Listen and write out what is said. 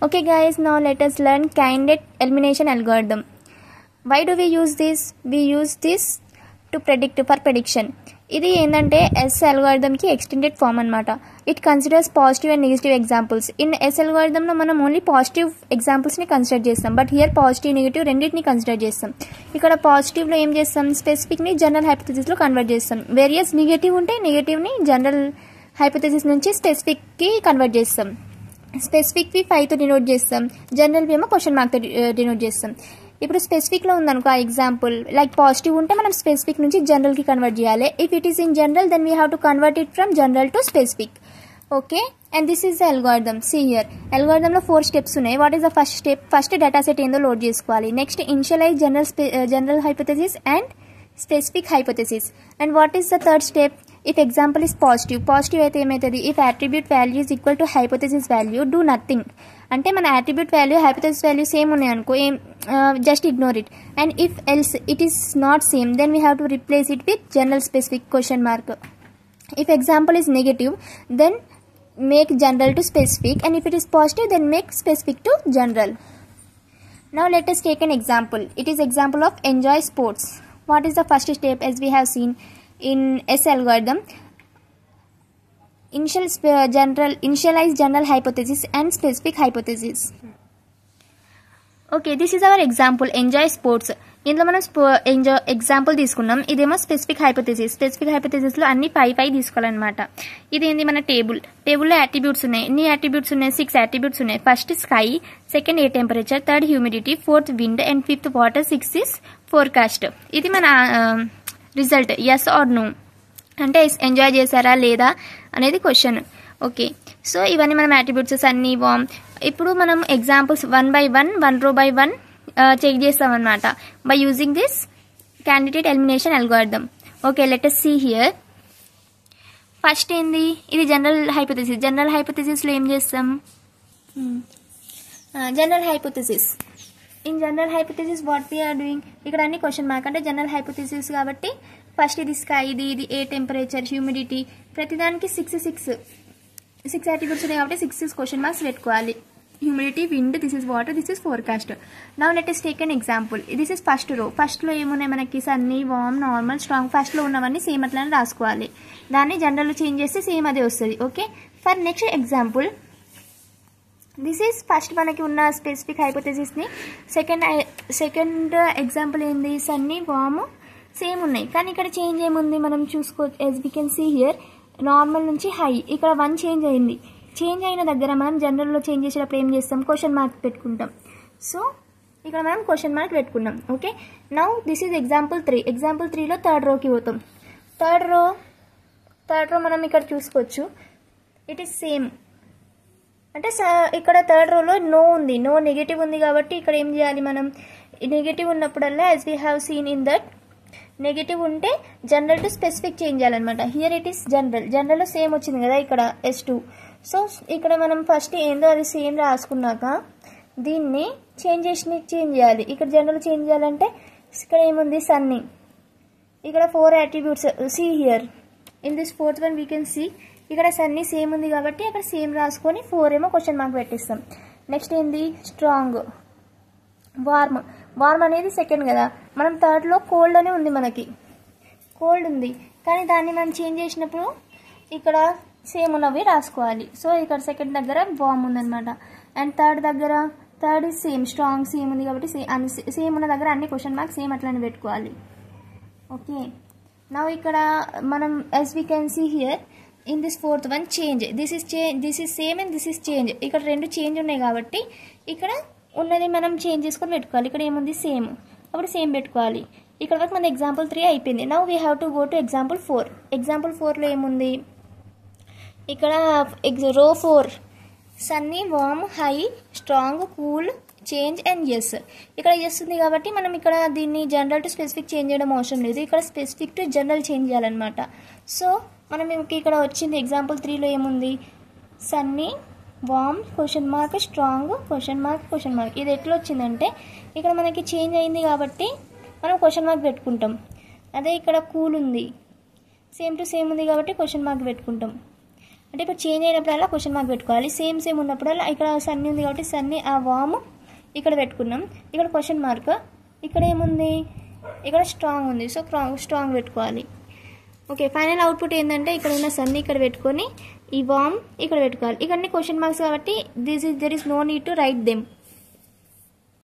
Okay guys, now let us learn candidate elimination algorithm. Why do we use this? We use this to predict for prediction. ఇది ఏంటంటే S అల్గోరిథంకి extended form అనమాట. It considers positive and negative examples. In S అల్గోరిథంలో మనం only positive ఎగ్జాంపుల్స్ని consider చేస్తాం, but here positive negative రెండింటిని consider చేస్తాం. ఇక్కడ పాజిటివ్లో ఏం చేస్తాం, స్పెసిఫిక్ని జనరల్ హైపోథెసిస్లో కన్వర్ట్ చేస్తాం. వేరియస్ నెగిటివ్ ఉంటే నెగిటివ్ని జనరల్ హైపోథెసిస్ నుంచి స్పెసిఫిక్కి కన్వర్ట్ చేస్తాం. స్పెసిఫిక్వి 5తో డినోట్ చేస్తాం, జనరల్వి ఏమో క్వశ్చన్ మార్క్తో డినోట్ చేస్తాం. ఇప్పుడు స్పెసిఫిక్లో ఉందనుకో ఆ ఎగ్జాంపుల్, లైక్ పాజిటివ్ ఉంటే మనం స్పెసిఫిక్ నుంచి జనరల్కి కన్వర్ట్ చేయాలి. If it is in general then we have to convert it from general to specific. Okay, and this is the algorithm. See here, అల్గోరిథంలో 4 స్టెప్స్ ఉన్నాయి. What is the first step? First data set ఏందో load చేసుకోవాలి. Next initialise general hypothesis and specific hypothesis. And what is the third step? If example is positive అయితే ఏమవుతుంది? If attribute value is equal to hypothesis value, do nothing. అంటే మన attribute value hypothesis value same ఉన్నాయి అనుకో, just ignore it. And if else it is not same, then we have to replace it with general specific question mark. If example is negative, then make general to specific, and if it is positive, then make specific to general. Now let us take an example. It is example of enjoy sports. What is the first step? As we have seen in S algorithm, initialize general hypothesis and specific hypothesis. Okay, this is our example, enjoy sports. ఇందులో మనం example తీసుకున్నాం, ఇదేమో specific hypothesis. Specific హైపోథెసిస్లో అన్ని 5 తీసుకోవాలన్నమాట. ఇదేంది మన టేబుల్లో attributes ఉన్నాయి. ఎన్ని యాట్రిబ్యూట్స్ ఉన్నాయి? 6 యాట్రిబ్యూట్స్ ఉన్నాయి. First sky, second air temperature, third humidity, fourth wind and fifth water, 6 is forecast. ఇది మన రిజల్ట్. ఎస్ ఆర్ నో అంటే ఎంజాయ్ చేశారా లేదా అనేది క్వశ్చన్. ఓకే, సో ఇవన్నీ మనం యాట్రిబ్యూట్స్ అన్ని ఇప్పుడు మనం examples 1 by 1 row by 1 check చేస్తామన్నమాట by using this candidate elimination algorithm. Okay, let us see here. First ఏంది? ఇది జనరల్ హైపోథెసిస్. జనరల్ హైపోథెసిస్లో ఏం చేస్తాం? General hypothesis. In general hypothesis what we are doing? ఇక్కడ అన్ని క్వశ్చన్ మార్క్, అంటే జనరల్ హైపోథెసిస్ కాబట్టి ఫస్ట్ ఇది స్కై, ఇది ఎయిర్ టెంపరేచర్, హ్యూమిడిటీ, ప్రతిదానికి 6 యాట్రిబ్యూట్స్ ఉన్నాయి కాబట్టి 6 క్వశ్చన్ మార్క్స్ పెట్టుకోవాలి. Humidity, wind, this is water, this is forecast. Now let us take an example. This is first row. ఫస్ట్లో ఏమున్నాయి మనకి? సన్నీ, వామ్, నార్మల్, స్ట్రాంగ్. ఫస్ట్లో ఉన్నవన్నీ సేమ్ అట్లనే రాసుకోవాలి. దాన్ని జనరల్లో చేంజ్ చేస్తే సేమ్ అదే వస్తుంది. Okay, for next example, this is first మనకి ఉన్న స్పెసిఫిక్ హైపోథెసిస్ని. సెకండ్ ఎగ్జాంపుల్ ఏంది? సన్నీ, వామ్ సేమ్ ఉన్నాయి, కానీ ఇక్కడ చేంజ్ ఏముంది మనం చూసుకోవచ్చు. As we can see here, normal నుంచి హై, ఇక్కడ 1 చేంజ్ అయింది. చేంజ్ అయిన దగ్గర మనం జనరల్లో చేంజ్ చేసేటప్పుడు ఏం చేస్తాం? క్వశ్చన్ మార్క్ పెట్టుకుంటాం. సో ఇక్కడ మనం క్వశ్చన్ మార్క్ పెట్టుకున్నాం. Okay, now this is example 3. Example 3లో థర్డ్ రోకి పోతాం. థర్డ్ రో మనం ఇక్కడ చూసుకోవచ్చు, ఇట్ ఈస్ సేమ్. అంటే ఇక్కడ థర్డ్ రోలో నో ఉంది, నో నెగిటివ్ ఉంది కాబట్టి ఇక్కడ ఏం చేయాలి మనం? నెగిటివ్ ఉన్నప్పుడల్లా as we have seen in that, negative ఉంటే జనరల్ టు స్పెసిఫిక్ చేంజ్ చేయాలన్నమాట. హియర్ ఇట్ ఈస్ జనరల్లో సేమ్ వచ్చింది కదా ఇక్కడ S2. సో ఇక్కడ మనం ఫస్ట్ ఏందో అది సేమ్ రాసుకున్నాక దీన్ని చేంజ్ చేయాలి. ఇక్కడ జనరల్ చేంజ్ చేయాలంటే ఇక్కడ ఏముంది? సన్నీ. ఇక్కడ 4 attributes. See here in this 4th one we can see ఇక్కడ సన్నీ సేమ్ ఉంది కాబట్టి అక్కడ సేమ్ రాసుకొని 4 ఏమో క్వశ్చన్ మార్క్ పెట్టిస్తాం. నెక్స్ట్ ఏంది? స్ట్రాంగ్, వార్మ్ అనేది సెకండ్ కదా. మనం థర్డ్లో కోల్డ్ అనే ఉంది, మనకి కోల్డ్ ఉంది, కానీ దాన్ని మనం చేంజ్ చేసినప్పుడు ఇక్కడ సేమ్ ఉన్నవి రాసుకోవాలి. సో ఇక్కడ సెకండ్ దగ్గర వార్మ్ ఉందన్నమాట. And third is same, strong same ఉంది కాబట్టి సేమ్ ఉన్న దగ్గర అన్ని క్వశ్చన్ మార్క్ సేమ్ అట్లనే పెట్టుకోవాలి. ఓకే, నా ఇక్కడ మనం as we can see here in this 4th one change, this is same and this is change. ఇక్కడ 2 చేంజ్ ఉన్నాయి కాబట్టి ఇక్కడ ఉన్నది మనం చేంజ్ చేసుకొని పెట్టుకోవాలి. ఇక్కడ ఏముంది? సేమ్, అప్పుడు సేమ్ పెట్టుకోవాలి. ఇక్కడ వరకు మన ఎగ్జాంపుల్ 3 అయిపోయింది. Now we have to go to example 4. Example 4లో ఏముంది? ఇక్కడ row 4 sunny, warm, high, strong, cool, change and yes. ఇక్కడ ఎస్ ఉంది కాబట్టి మనం ఇక్కడ దీన్ని జనరల్ టు స్పెసిఫిక్ చేంజ్ చేయడం అవసరం లేదు. ఇక్కడ స్పెసిఫిక్ టు జనరల్ చేంజ్ చేయాలన్నమాట. సో మనం ఇక్కడ వచ్చింది ఎగ్జాంపుల్ 3లో ఏముంది? Sunny, warm, question mark, strong, question mark. ఇది ఎట్లా వచ్చిందంటే ఇక్కడ మనకి చేంజ్ అయింది కాబట్టి మనం క్వశ్చన్ మార్క్ పెట్టుకుంటాం. అదే ఇక్కడ కూల్ ఉంది, సేమ్ టు సేమ్ ఉంది కాబట్టి క్వశ్చన్ మార్క్ పెట్టుకుంటాం. అంటే ఇప్పుడు చేంజ్ అయినప్పుడల్లా క్వశ్చన్ మార్క్ పెట్టుకోవాలి. సేమ్ ఉన్నప్పుడల్లా ఇక్కడ సన్నీ ఉంది కాబట్టి సన్నీ ఆ వామ్ ఇక్కడ పెట్టుకున్నాం, ఇక్కడ క్వశ్చన్ మార్క్, ఇక్కడ ఏముంది, ఇక్కడ స్ట్రాంగ్ ఉంది, సో స్ట్రాంగ్ పెట్టుకోవాలి. ఓకే, ఫైనల్ అవుట్పుట్ ఏంటంటే ఇక్కడ ఉన్న సన్నీ ఇక్కడ పెట్టుకొని ఈ వామ్ ఇక్కడ పెట్టుకోవాలి. ఇక్కడ క్వశ్చన్ మార్క్స్ కాబట్టి there is no need to write them.